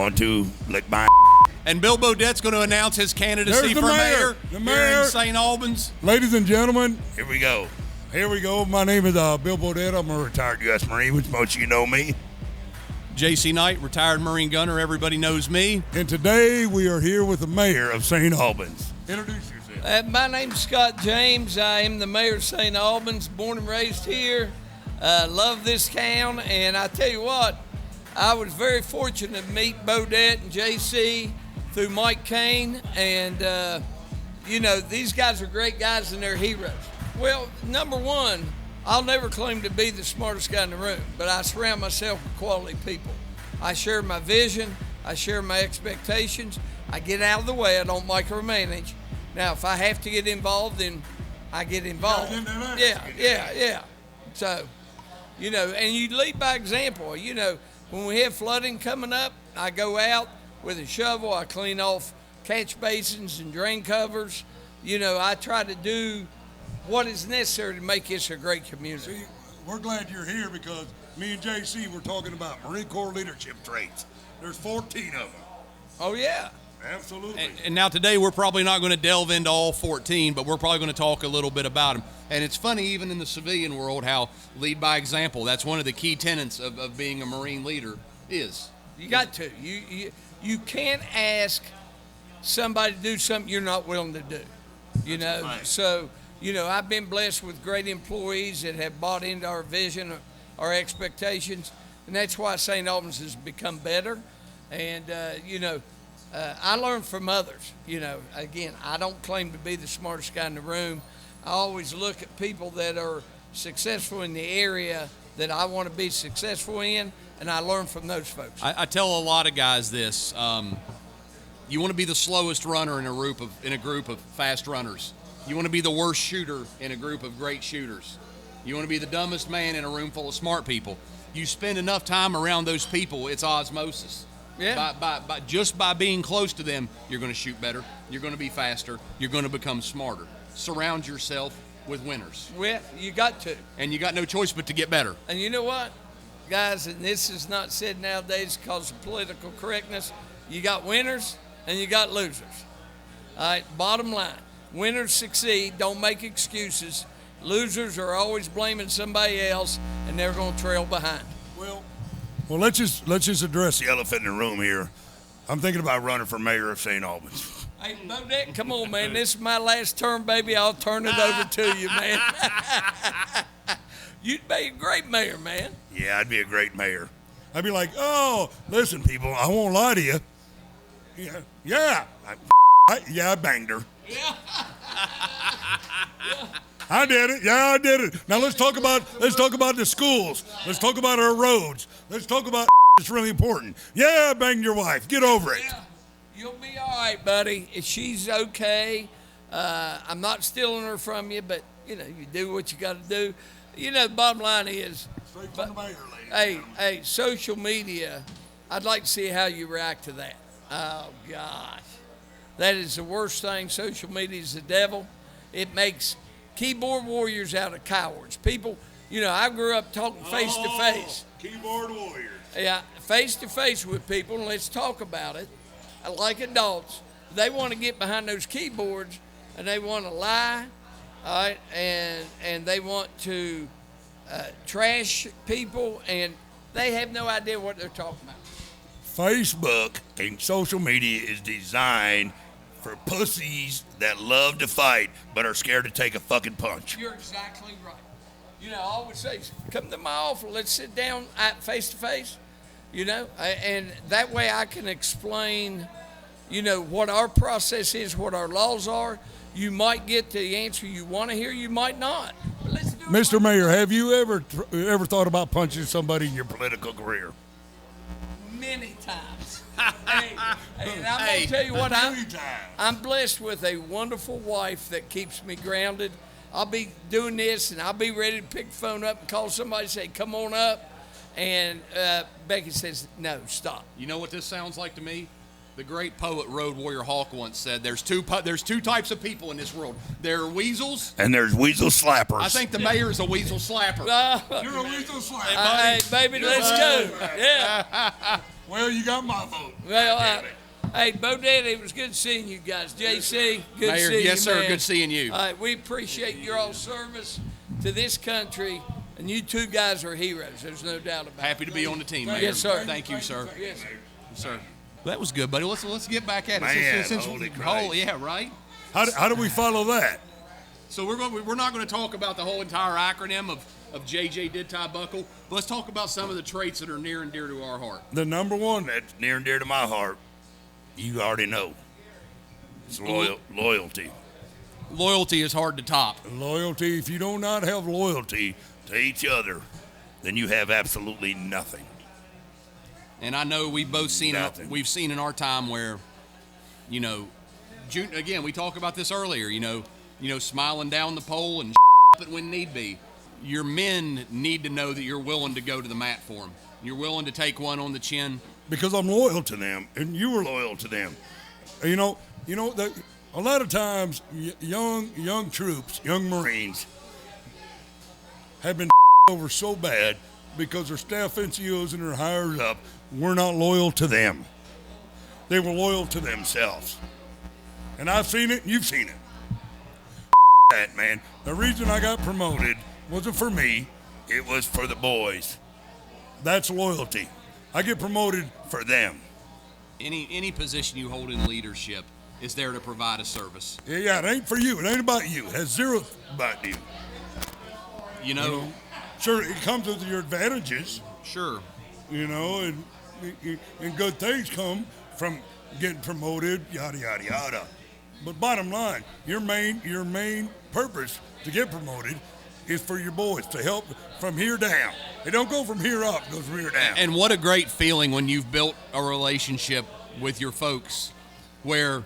Want to lick my And Bill Bodette's going to announce his candidacy for mayor here in St. Albans. Ladies and gentlemen, Here we go. here we go. My name is Bill Bodette. I'm a Retired U.S. Marine, which most of you know me. J.C. Knight, retired Marine gunner. Everybody knows me. and today we are here with the mayor Mayor of St. Albans. Introduce yourself. My name's Scott James. I am the mayor of St. Albans, born and raised here. Love this town, and I tell you what, I was very fortunate to meet Bodette and JC through Mike Kane, and these guys are great guys and they're heroes. Well, number one, I'll never claim to be the smartest guy in the room, but I surround myself with quality people. I share my vision, I share my expectations, I get out of the way, I don't micromanage. Now, if I have to get involved, then I get involved. Yeah. So, and you lead by example. When we have flooding coming up, I go out with a shovel, I clean off catch basins and drain covers. I try to do what is necessary to make this a great community. See, we're glad you're here because me and JC were talking about Marine Corps leadership traits. There's 14 of them. Oh, yeah. Absolutely. And now today we're probably not going to delve into all 14, but we're probably going to talk a little bit about them. And it's funny, even in the civilian world, how lead by example. That's one of the key tenets of being a Marine leader is. You got to. You can't ask somebody to do something you're not willing to do. Right. So, I've been blessed with great employees that have bought into our vision, our expectations, and that's why St. Albans has become better. And, I learn from others. Again, I don't claim to be the smartest guy in the room. I always look at people that are successful in the area that I want to be successful in, and I learn from those folks. I tell a lot of guys this. You want to be the slowest runner in a group of fast runners. You want to be the worst shooter in a group of great shooters. You want to be the dumbest man in a room full of smart people. You spend enough time around those people, it's osmosis. Yeah. Just by being close to them, you're going to shoot better. You're going to be faster. You're going to become smarter. Surround yourself with winners. Well, you got to. And you got no choice but to get better. And you know what, guys, and this is not said nowadays because of political correctness, you got winners and you got losers. All right, bottom line, winners succeed, don't make excuses. Losers are always blaming somebody else, and they're going to trail behind. Well, let's just address The elephant in the room here. I'm thinking about running for mayor of St. Albans. Hey, Bodette, come on, man. This is my last term, baby. I'll turn it over to you, man. You'd be a great mayor, man. Yeah, I'd be a great mayor. I'd be like, oh, listen, people, I won't lie to you. Yeah. I banged her. Yeah. I did it. Yeah, I did it. Now let's talk about the schools. Let's talk about our roads. Let's talk about it's really important. Yeah, I banged your wife. Get over it. Yeah. You'll be all right, buddy. If she's okay, I'm not stealing her from you, but you do what you got to do. The bottom line is, Straight from the mayor, ladies. hey, social media. I'd like to see how you react to that. Oh gosh, that is the worst thing. Social media is the devil. It makes keyboard warriors out of cowards. People, I grew up talking face to face. Keyboard warriors. Yeah, face to face with people, and let's talk about it. Like adults, they want to get behind those keyboards, and they want to lie, all right, and they want to trash people, and they have no idea what they're talking about. Facebook and social media is designed for pussies that love to fight but are scared to take a fucking punch. You're exactly right. I always say, come to my office, let's sit down face to face, and that way I can explain, what our process is, what our laws are. You might get the answer you want to hear, you might not. But let's do it. Mr. Mayor, have you ever thought about punching somebody in your Political career. Many times. Hey, and I'm going to tell you what, I'm blessed with a wonderful wife that keeps me grounded. I'll be doing this, and I'll be ready to pick the phone up and call somebody and say, come on up. And Becky says, no, stop. You know what this sounds like to me? The great poet Road Warrior Hawk once said, there's two types of people in this world. There are weasels. And there's weasel slappers. I think the mayor is a weasel slapper. You're a weasel slapper. Hey, baby, let's go. Yeah. Well, you got my vote. Well, hey, Bodette, it was good seeing you guys. JC, good Mayor, seeing you, yes, sir. man. Good seeing you. All right, we appreciate your all service to this country, and you two guys are heroes. There's no doubt about it. Happy to be on the team, Mayor. Yes, sir. Thank you, sir. Yes, sir. Yes, sir. That was good, buddy. Let's get back at it. Man, holy Christ. Yeah, right. How do we follow that? So we're not going to talk about the whole entire acronym of JJ Did Tie Buckle, but let's talk about some of the traits that are near and dear to our heart. The number one. That's near and dear to my heart. You already know. It's loyalty. Loyalty is hard to top. Loyalty. If you do not have loyalty, To each other, then you have absolutely nothing. And I know we've both seen Nothing. we've seen in our time where, you know, again, we talked about this earlier, you know, smiling down the pole and up it when need be. Your men need to know that you're willing to go to the mat for them. You're willing to take one on the chin. because I'm loyal to them, and you were loyal to them. You know, a lot of times, young troops, young Marines, have been over so bad because their staff NCOs and their higher up were not loyal to them. They were loyal to themselves. And I've seen it, and you've seen it. That, man. The reason I got promoted wasn't for me, it was for the boys. That's loyalty. I get promoted for them. Any position you hold in leadership is there to provide a service. Yeah, it ain't for you. It ain't about you. It has zero about you. You know, Sure, it comes with your advantages, sure. and good things come from getting promoted, yada, yada, yada. But bottom line, your main purpose to get promoted is for your boys, to help from here down. It don't go from here up, it goes from here down. And what a great feeling when you've built a relationship with your folks where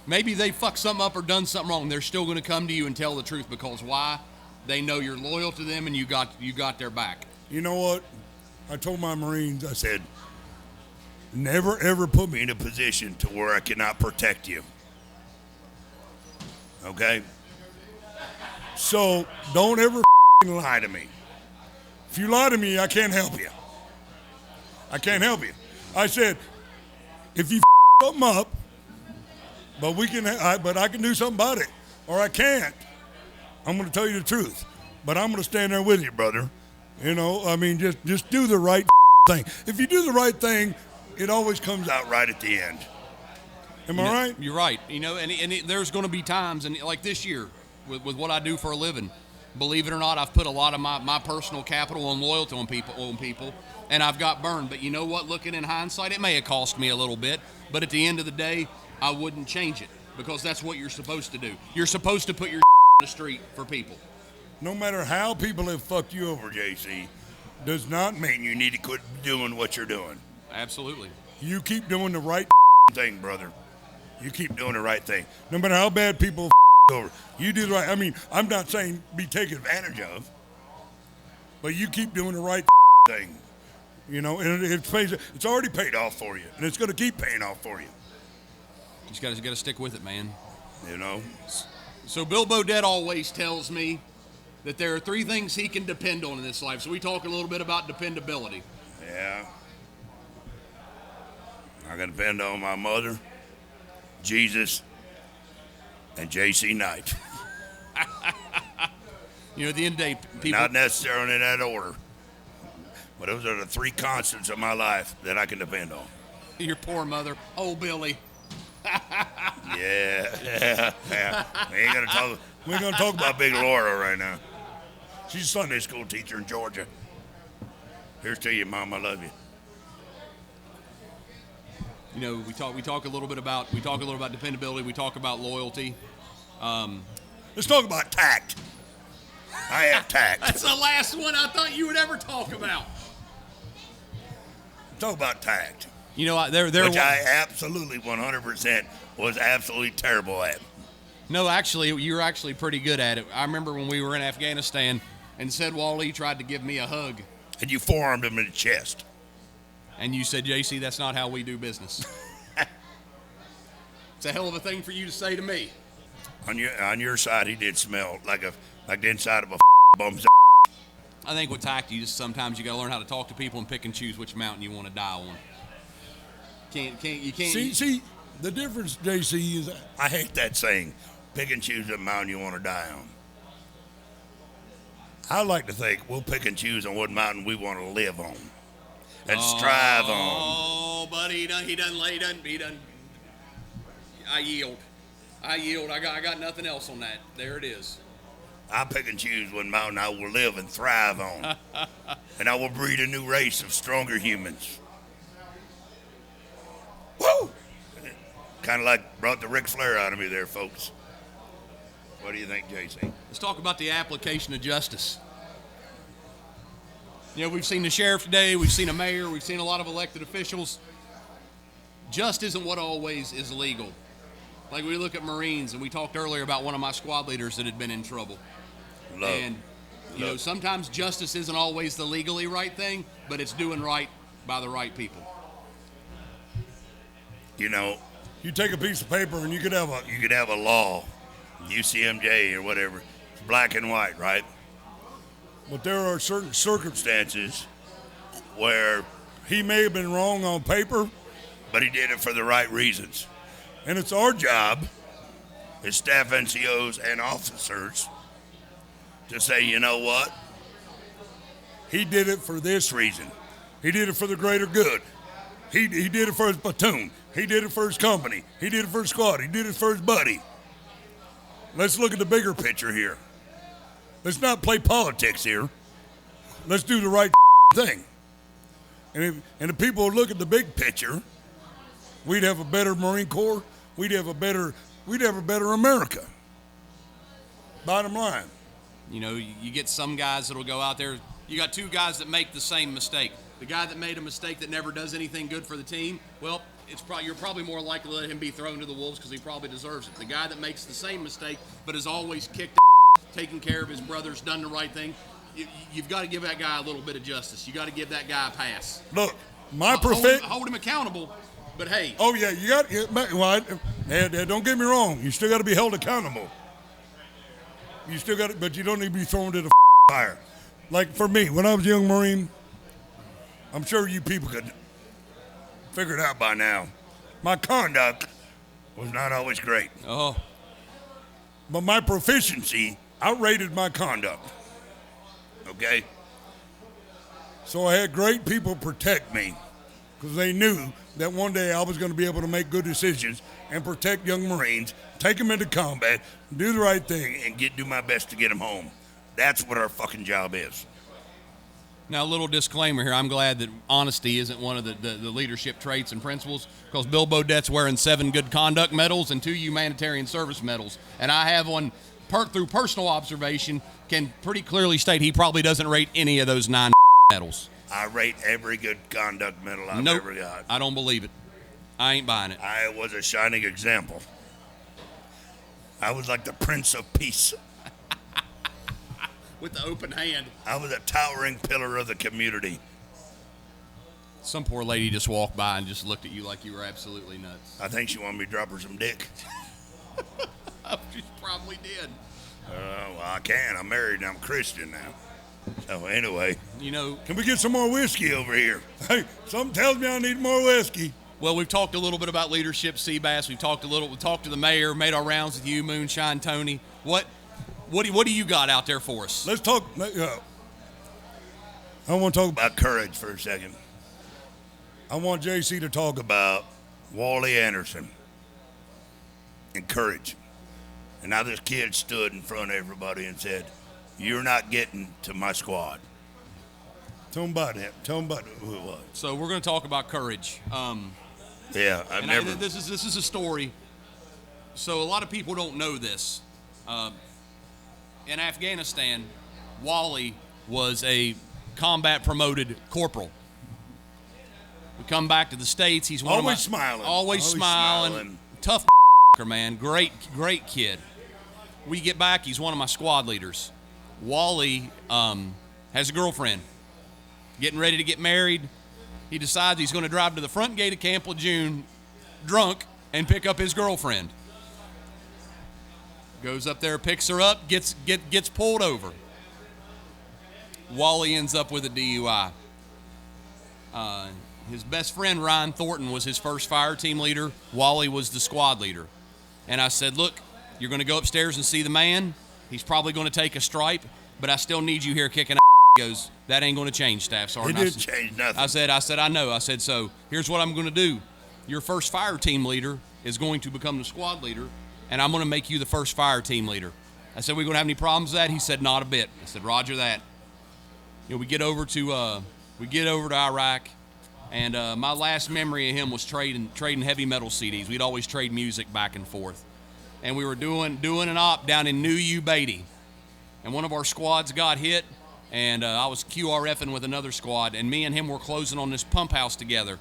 maybe they fucked something up or done something wrong. They're still going to come to you and tell the truth because why? They know you're loyal to them and you got their back. You know what? I told my Marines, I said, never ever put me In a position to where I cannot protect you. Okay? So don't ever lie to me. If you lie to me, I can't help you. I can't help you. I said, if you something up, but I can do something about it, or I can't. I'm going to tell you the truth, but I'm going to stand there with you, brother. Just do the right thing. If you do the right thing, it always comes out right at the end. Am I right? You're right. There's going to be times, and like this year, with what I do for a living, believe it or not, I've put a lot of my personal capital and loyalty on people, and I've got burned. But you know what? Looking in hindsight, it may have cost me a little bit, but at the end of the day, I wouldn't change it because that's what you're supposed to do. You're supposed to put your on the street for people. No matter how people have fucked you over, JC, does not mean You need to quit doing what you're doing. Absolutely. you keep doing the right Thing, brother. You keep doing the right thing. no matter how bad people over. You do the right. I mean, I'm not saying be taken advantage of, but you keep doing the right Thing. and it's already paid off for you, and it's going to keep paying off for you. You just got to stick with it, man. So Bill Bodette always tells me that there are 3 things he can depend on in this life. So we talk a little bit about dependability. Yeah. I can depend on my mother, Jesus, and JC Knight. At the end of the day, people. Not necessarily in that order. But those are the 3 constants of my life that I can depend on. Your poor mother. Oh, Billy. Yeah. We ain't gonna talk about Big Laura right now. She's a Sunday school teacher in Georgia. Here's to you, Mom. I love you. We talk a little bit about dependability. We talk about loyalty. Let's talk about tact. I have tact. That's the last one I thought you would ever talk about. Talk about tact. Which I absolutely 100% was absolutely terrible at. No, actually, you're actually pretty good at it. I remember when we were in Afghanistan and Said Wally tried to give me a hug. And you forearmed him in the chest. And you said, JC, that's not how we do business. It's a hell of a thing for you to say to me. On your side, he did smell like the inside of a bum's. I think with tact, sometimes you got to learn how to talk to people and pick and choose which mountain you want to die on. You can't. See, the difference, JC, is I hate that saying, pick and choose the mountain you want to die on. I like to think we'll pick and choose on what mountain we want to live on and strive on. Oh, buddy, he done. I yield. I got nothing else on that. There it is. I pick and choose what mountain I will live and thrive on. And I will breed a new race of stronger humans. Woo! Kind of like brought the Ric Flair out of me there, folks. What do you think, JC? Let's talk about the application of justice. You know, we've seen the sheriff today, we've seen a mayor, we've seen a lot of elected officials. Just isn't what always is legal. Like we look at Marines, and we talked earlier about one of my squad leaders that had been in trouble. And, you know, sometimes justice isn't always the legally right thing, but it's doing right by the right people. You know, you take a piece of paper and you could have a law, UCMJ or whatever. It's black and white, right? But there are certain circumstances where he may have been wrong on paper, but he did it for the right reasons. And it's our job as staff NCOs and officers to say, you know what? He did it for this reason. He did it for the greater good. He did it for his platoon. He did it for his company. He did it for his squad. He did it for his buddy. Let's look at the bigger picture here. Let's not play politics here. Let's do the right thing. And if people would look at the big picture, we'd have a better Marine Corps. We'd have a better America. Bottom line. You know, you get some guys that'll go out there. You got two guys that make the same mistake. The guy that made a mistake that never does anything good for the team, well, you're probably more likely to let him be thrown to the wolves because he probably deserves it. The guy that makes the same mistake but has always kicked taking care of his brothers, done the right thing, you've got to give that guy a little bit of justice. You got to give that guy a pass. Look, hold him accountable, but hey. Oh, yeah, you got don't get me wrong. You still got to be held accountable. You still got to, but you don't need to be thrown to the fire. Like for me, when I was a young Marine, I'm sure you people could figure it out by now. My conduct was not always great. Oh. But my proficiency outrated my conduct. Okay? So I had great people protect me because they knew that one day I was going to be able to make good decisions and protect young Marines, take them into combat, do the right thing, and do my best to get them home. That's what our fucking job is. Now, a little disclaimer here. I'm glad that honesty isn't one of the leadership traits and principles, because Bill Bodette's wearing 7 good conduct medals and 2 humanitarian service medals. And I have one, through personal observation, can pretty clearly state he probably doesn't rate any of those 9 medals. I rate every good conduct medal I've ever got. I don't believe it. I ain't buying it. I was a shining example. I was like the Prince of Peace. With the open hand. I was a towering pillar of the community. Some poor lady just walked by and just looked at you like you were absolutely nuts. I think she wanted me to drop her some dick. She probably did. Well, I can. I'm married and I'm a Christian now. So anyway. You know. Can we get some more whiskey over here? Hey, something tells me I need more whiskey. Well, we've talked a little bit about leadership, Seabass. We talked to the mayor, made our rounds with you, Moonshine Tony. What do you got out there for us? Let's talk. I want to talk about courage for a second. I want JC to talk about Wally Anderson and courage. And now this kid stood in front of everybody and said, "You're not getting to my squad." Tell him about him. Tell him about who it was. So we're going to talk about courage. Yeah, This is a story. So a lot of people don't know this. In Afghanistan, Wally was a combat promoted corporal. We come back to the States. He's always smiling. Always smiling. Tough man. Great kid. We get back. He's one of my squad leaders. Wally has a girlfriend. Getting ready to get married. He decides he's going to drive to the front gate of Camp Lejeune drunk and pick up his girlfriend. Goes up there, picks her up, gets pulled over. Wally ends up with a DUI. his best friend, Ryan Thornton, was his first fire team leader. Wally was the squad leader. And I said, look, you're going to go upstairs and see the man. He's probably going to take a stripe, but I still need you here kicking ass. He goes, that ain't going to change, Staff Sergeant. It didn't change nothing. I said, I know. I said, so here's what I'm going to do. Your first fire team leader is going to become the squad leader, and I'm going to make you the first fire team leader. I said, we going to have any problems with that? He said, not a bit. I said, roger that. You know, we get over to Iraq, and my last memory of him was trading heavy metal CDs. We'd always trade music back and forth. And we were doing an op down in New Beatty, and one of our squads got hit, and I was QRFing with another squad, and me and him were closing on this pump house together.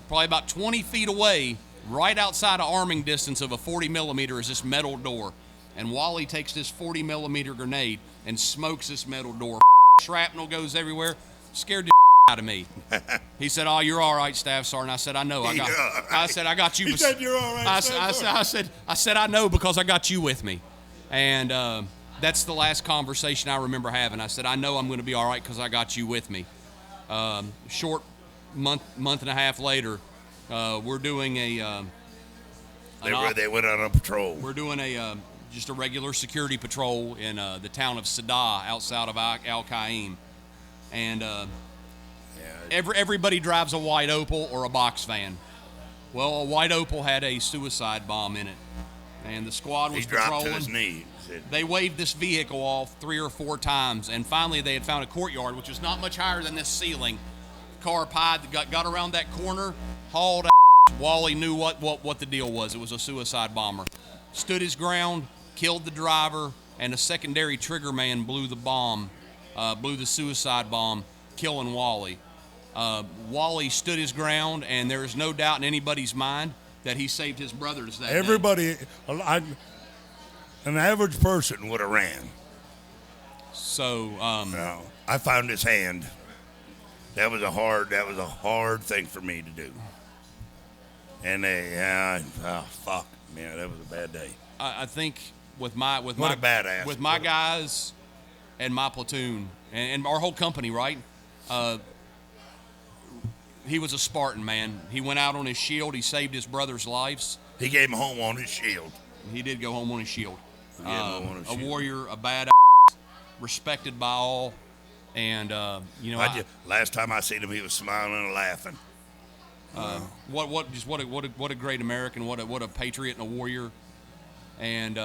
Probably about 20 feet away, right outside of arming distance of a 40 millimeter is this metal door. And Wally takes this 40 millimeter grenade and smokes this metal door. Shrapnel goes everywhere. Scared the out of me. He said, oh, you're all right, Staff Sergeant. I said, I know. I said, I got you. He said, you're all right, Staff Sergeant. I said, I know because I got you with me. And that's the last conversation I remember having. I said, I know I'm going to be all right because I got you with me. Short month and a half later, we're doing they went on a patrol. We're doing just a regular security patrol in the town of Saddah outside of Al-Qaim. And everybody drives a white Opel or a box van. Well, a white Opel had a suicide bomb in it. And the squad was patrolling. He dropped to his knees. They waved this vehicle off 3 or 4 times, and finally they had found a courtyard, which was not much higher than this ceiling. Car pied, got around that corner, hauled ass. Wally knew what the deal was. It was a suicide bomber. Stood his ground, killed the driver, and a secondary trigger man blew the suicide bomb, killing Wally. Wally stood his ground, and there is no doubt in anybody's mind that he saved his brothers that Everybody, an average person would have ran. So, no, I found his hand. That was a hard thing for me to do. And fuck, man, that was a bad day. I think with my badass. With my guys and my platoon and our whole company, right? He was a Spartan, man. He went out on his shield. He saved his brother's lives. He gave him home on his shield. He did go home on his shield. A shield. warrior, a badass, respected by all, and last time I seen him, he was smiling and laughing. What a great American, what a patriot and a warrior, and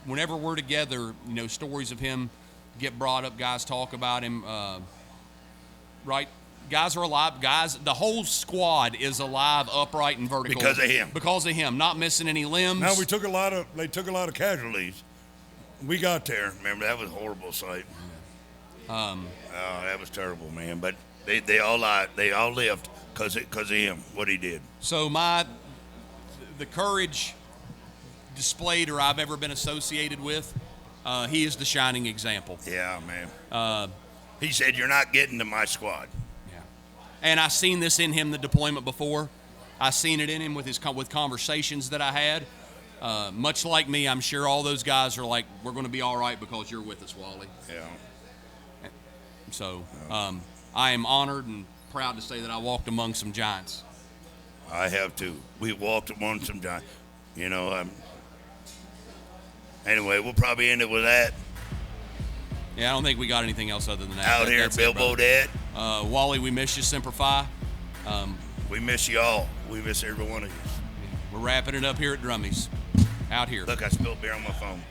whenever we're together, stories of him get brought up. Guys talk about him, right? Guys are alive. Guys, the whole squad is alive, upright, and vertical because of him. Because of him, not missing any limbs. Now they took a lot of casualties. We got there. Remember, that was a horrible sight. That was terrible, man. But they all lived because of him, what he did. So the courage displayed or I've ever been associated with, he is the shining example. Yeah, man. He said, "You're not getting to my squad." And I seen this in him, the deployment before. I seen it in him with conversations that I had. Much like me, I'm sure all those guys are like, we're going to be all right because you're with us, Wally. Yeah. So I am honored and proud to say that I walked among some giants. I have too. We walked among some giants. Anyway, we'll probably end it with that. Yeah, I don't think we got anything else other than that. Out here, Bill Bodette. Wally, we miss you, Semper Fi. We miss you all. We miss every one of you. We're wrapping it up here at Drummy's. Out here. Look, I spilled beer on my phone.